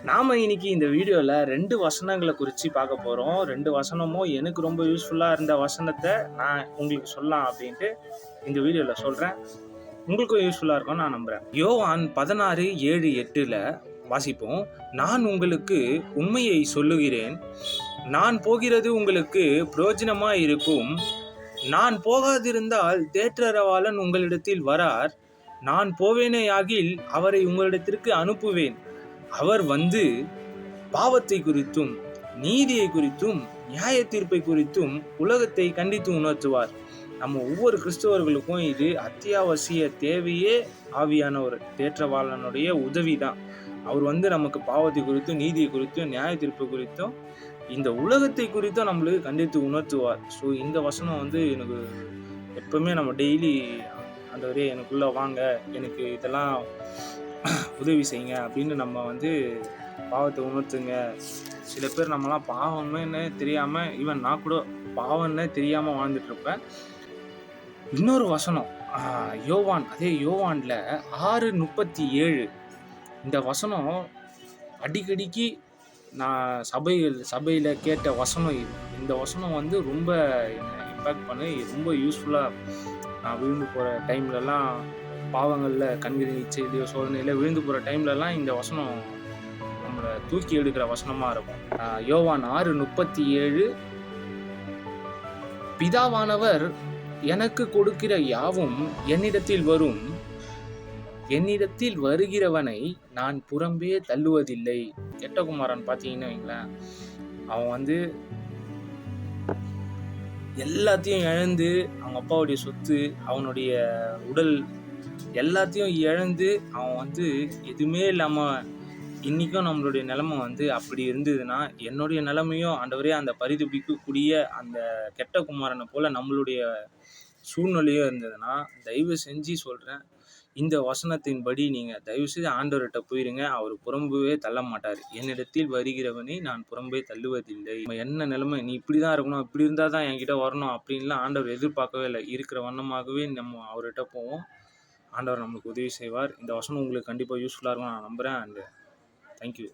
நாம இன்னைக்கு இந்த வீடியோல 2 வசனங்கள குறிச்சு பார்க்க போறோம். 2 வசனமும் எனக்கு ரொம்ப யூஸ்ஃபுல்லா இருந்த வசனத்த நான் உங்களுக்கு சொல்லலாம் அப்டின்ட்டு இந்த வீடியோல சொல்றேன். உங்களுக்கும் யூஸ்ஃபுல்லா இருக்கும்னு நான் நம்புறேன். யோவான் 16:7, 8ல வாசிப்போம். நான் உங்களுக்கு உண்மையை சொல்லுகிறேன். நான் போகிறது உங்களுக்கு பிரயோஜனமாய் இருக்கும். நான் போகாதிருந்தால் தேற்றரவாளன் உங்களிடத்தில் வரார். நான் போவேனேயாகில் அவரை உங்களிடத்திற்கு அனுப்புவேன். அவர் வந்து பாவத்தை குறித்தும் நீதியை குறித்தும் நியாய தீர்ப்பை குறித்தும் உலகத்தை கண்டித்து உணர்த்துவார். நம்ம ஒவ்வொரு கிறிஸ்தவர்களுக்கும் இது அத்தியாவசிய தேவையே. ஆவியான ஒரு தேற்றவாளனுடைய உதவி தான். அவர் வந்து நமக்கு பாவத்தை குறித்தும் நீதியை குறித்தும் நியாய தீர்ப்பு குறித்தும் இந்த உலகத்தை குறித்தும் நம்மளுக்கு கண்டித்து உணர்த்துவார். ஸோ இந்த வசனம் வந்து எனக்கு எப்பவுமே நம்ம டெய்லி ஆண்டவரே எனக்குள்ள வாங்க, எனக்கு இதெல்லாம் உதவி செய்யுங்க அப்படின்னு நம்ம வந்து பாவத்தை உணர்த்துங்க. சில பேர் நம்மலாம் பாவம்னு தெரியாம, ஈவன் நான் கூட பாவம்னே தெரியாம வாழ்ந்துட்டு இருப்பேன். இன்னொரு வசனம் யோவான், அதே யோவான்ல 6:37 இந்த வசனம் அடிக்கடிக்கு நான் சபையில கேட்ட வசனம் இது. இந்த வசனம் வந்து ரொம்ப என்னை இம்பேக்ட் பண்ணி ரொம்ப யூஸ்ஃபுல்லாக நான் விழுந்து போகிற டைம்லலாம், பாவங்களில் கண்கிரி இச்சையிலையோ சோதனையில விழுந்து போகிற டைம்லலாம் இந்த வசனம் நம்மளை தூக்கி எடுக்கிற வசனமாக இருக்கும். யோவான் 6:37 பிதாவானவர் எனக்கு கொடுக்கிற யாவும் என்னிடத்தில் வரும். என்னிடத்தில் வருகிறவனை நான் புறம்பே தள்ளுவதில்லை. கெட்டகுமாரன் பார்த்தீங்கன்னு வைங்களேன், அவன் வந்து எல்லாத்தையும் இழந்து, அவங்க அப்பாவுடைய சொத்து, அவனுடைய உடல் எல்லாத்தையும் இழந்து, அவன் வந்து எதுவுமே இல்லாமல் இன்றைக்கும் நம்மளுடைய நிலைமை வந்து அப்படி இருந்ததுன்னா, என்னுடைய நிலைமையும் ஆண்டவரே அந்த பரிதபிக்கக்கூடிய அந்த கெட்ட குமாரனை போல் நம்மளுடைய சூழ்நிலையும் இருந்ததுன்னா, தயவு செஞ்சு சொல்கிறேன், இந்த வசனத்தின்படி நீங்கள் தயவுசெய்து ஆண்டவர்கிட்ட போயிருங்க. அவர் புறம்பவே தள்ள மாட்டார். என்னிடத்தில் வருகிறவனை நான் புறம்பே தள்ளுவதில்லை. நம்ம என்ன நிலைமை, நீ இப்படி தான் இருக்கணும், இப்படி இருந்தால் தான் என்கிட்ட வரணும் அப்படின்லாம் ஆண்டவர் எதிர்பார்க்கவே இல்லை. இருக்கிற வண்ணமாகவே நம்ம அவர்கிட்ட போவோம். ஆண்டவர் நம்மளுக்கு உதவி செய்வார். இந்த வசனம் உங்களுக்கு கண்டிப்பாக யூஸ்ஃபுல்லாக இருக்கும் நான் நம்புகிறேன். And thank you.